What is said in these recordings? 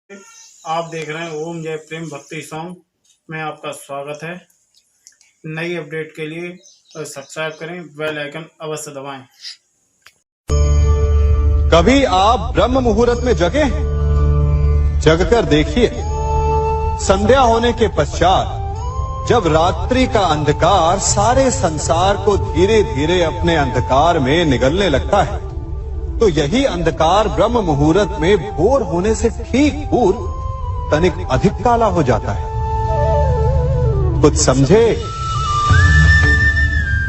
आप देख रहे हैं ओम जय प्रेम भक्ति सॉन्ग में आपका स्वागत है। नई अपडेट के लिए सब्सक्राइब करें, बेल आइकन अवश्य दबाएं। कभी आप ब्रह्म मुहूर्त में जगे, जगकर देखिए, संध्या होने के पश्चात जब रात्रि का अंधकार सारे संसार को धीरे धीरे अपने अंधकार में निगलने लगता है, तो यही अंधकार ब्रह्म मुहूर्त में भोर होने से ठीक पूर्व तनिक अधिक काला हो जाता है। कुछ समझे?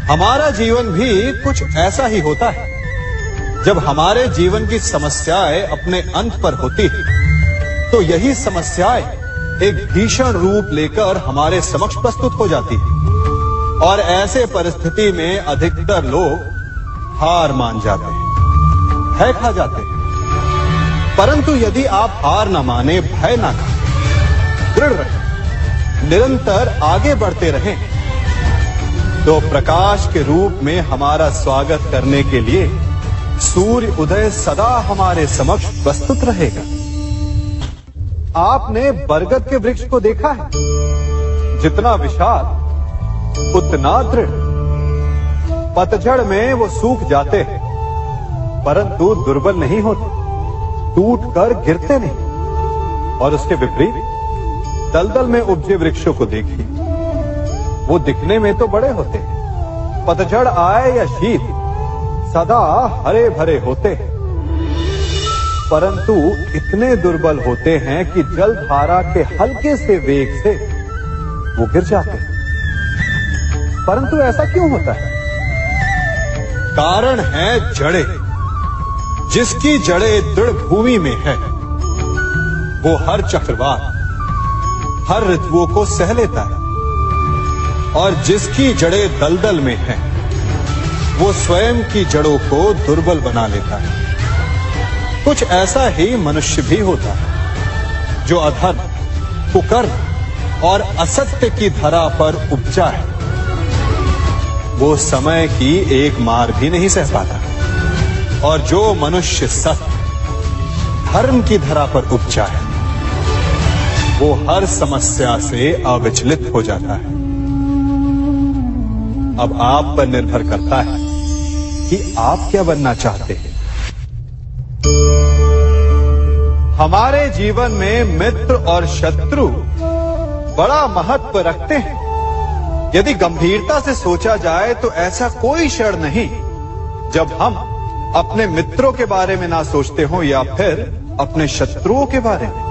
हमारा जीवन भी कुछ ऐसा ही होता है। जब हमारे जीवन की समस्याएं अपने अंत पर होती है, तो यही समस्याएं एक भीषण रूप लेकर हमारे समक्ष प्रस्तुत हो जाती है और ऐसे परिस्थिति में अधिकतर लोग हार मान जाते हैं, भय खा जाते हैं। परंतु यदि आप हार न माने, भय न खाएं, दृढ़ रहें, निरंतर आगे बढ़ते रहें, तो प्रकाश के रूप में हमारा स्वागत करने के लिए सूर्य उदय सदा हमारे समक्ष प्रस्तुत रहेगा। आपने बरगद के वृक्ष को देखा है? जितना विशाल उतना दृढ़। पतझड़ में वो सूख जाते हैं, परंतु दुर्बल नहीं होते, टूटकर गिरते नहीं। और उसके विपरीत दलदल में उपजे वृक्षों को देखिए, वो दिखने में तो बड़े होते हैं, पतझड़ आए या शीत सदा हरे भरे होते हैं, परंतु इतने दुर्बल होते हैं कि जलधारा के हल्के से वेग से वो गिर जाते हैं। परंतु ऐसा क्यों होता है? कारण है जड़ें। जिसकी जड़ें दृढ़ भूमि में है, वो हर चक्रवात, हर ऋतुओं को सह लेता है, और जिसकी जड़ें दलदल में है, वो स्वयं की जड़ों को दुर्बल बना लेता है। कुछ ऐसा ही मनुष्य भी होता है, जो अधर्म, कुकर्म और असत्य की धरा पर उपजा है। वो समय की एक मार भी नहीं सह पाता, और जो मनुष्य सत्य, धर्म की धरा पर उपजा है, वो हर समस्या से अविचलित हो जाता है। अब आप पर निर्भर करता है कि आप क्या बनना चाहते हैं। हमारे जीवन में मित्र और शत्रु बड़ा महत्व रखते हैं। यदि गंभीरता से सोचा जाए तो ऐसा कोई क्षण नहीं जब हम अपने मित्रों के बारे में ना सोचते हो या फिर अपने शत्रुओं के बारे में।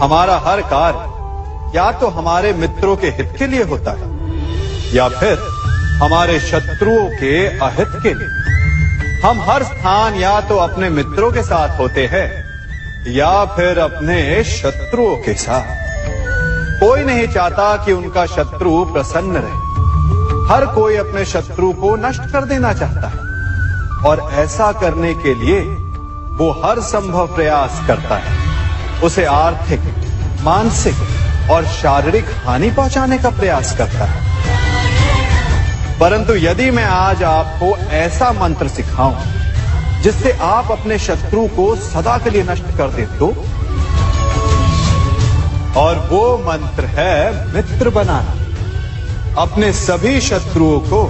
हमारा हर कार्य या तो हमारे मित्रों के हित के लिए होता है या फिर हमारे शत्रुओं के अहित के लिए। हम हर स्थान या तो अपने मित्रों के साथ होते हैं या फिर अपने शत्रुओं के साथ। कोई नहीं चाहता कि उनका शत्रु प्रसन्न रहे। हर कोई अपने शत्रु को नष्ट कर देना चाहता है, और ऐसा करने के लिए वो हर संभव प्रयास करता है। उसे आर्थिक, मानसिक और शारीरिक हानि पहुंचाने का प्रयास करता है। परंतु यदि मैं आज आपको ऐसा मंत्र सिखाऊं जिससे आप अपने शत्रु को सदा के लिए नष्ट कर दें, तो और वो मंत्र है मित्र बनाना। अपने सभी शत्रुओं को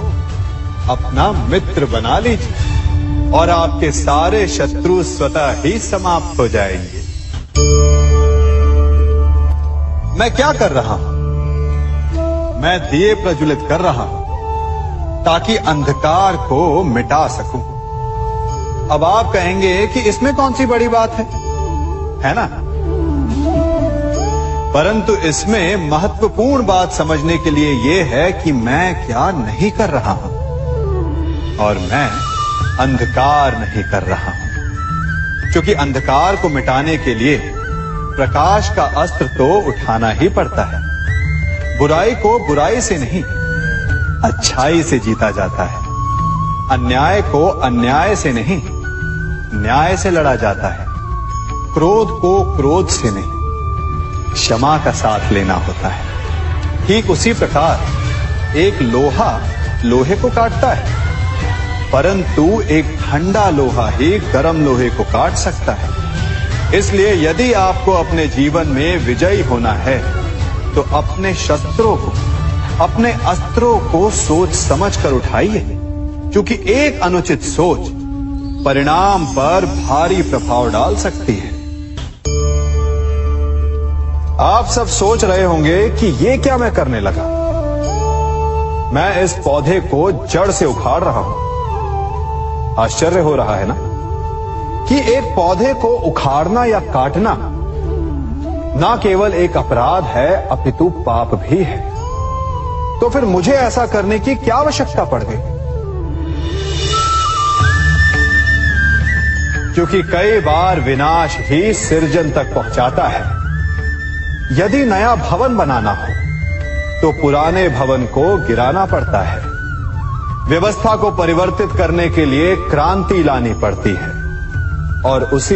अपना मित्र बना लीजिए और आपके सारे शत्रु स्वतः ही समाप्त हो जाएंगे। मैं क्या कर रहा हूं? मैं दिए प्रज्वलित कर रहा हूं ताकि अंधकार को मिटा सकूं। अब आप कहेंगे कि इसमें कौन सी बड़ी बात है ना? परंतु इसमें महत्वपूर्ण बात समझने के लिए यह है कि मैं क्या नहीं कर रहा हूं, और मैं अंधकार नहीं कर रहा हूं। क्योंकि अंधकार को मिटाने के लिए प्रकाश का अस्त्र तो उठाना ही पड़ता है। बुराई को बुराई से नहीं, अच्छाई से जीता जाता है। अन्याय को अन्याय से नहीं, न्याय से लड़ा जाता है। क्रोध को क्रोध से नहीं, क्षमा का साथ लेना होता है। ठीक उसी प्रकार एक लोहा लोहे को काटता है, परंतु एक ठंडा लोहा ही गर्म लोहे को काट सकता है। इसलिए यदि आपको अपने जीवन में विजयी होना है तो अपने शस्त्रों को, अपने अस्त्रों को सोच समझ कर उठाइए, क्योंकि एक अनुचित सोच परिणाम पर भारी प्रभाव डाल सकती है। आप सब सोच रहे होंगे कि ये क्या मैं करने लगा। मैं इस पौधे को जड़ से उखाड़ रहा हूं। आश्चर्य हो रहा है ना कि एक पौधे को उखाड़ना या काटना ना केवल एक अपराध है अपितु पाप भी है। तो फिर मुझे ऐसा करने की क्या आवश्यकता पड़ गई? क्योंकि कई बार विनाश ही सृजन तक पहुंचाता है। यदि नया भवन बनाना हो तो पुराने भवन को गिराना पड़ता है। व्यवस्था को परिवर्तित करने के लिए क्रांति लानी पड़ती है और उसी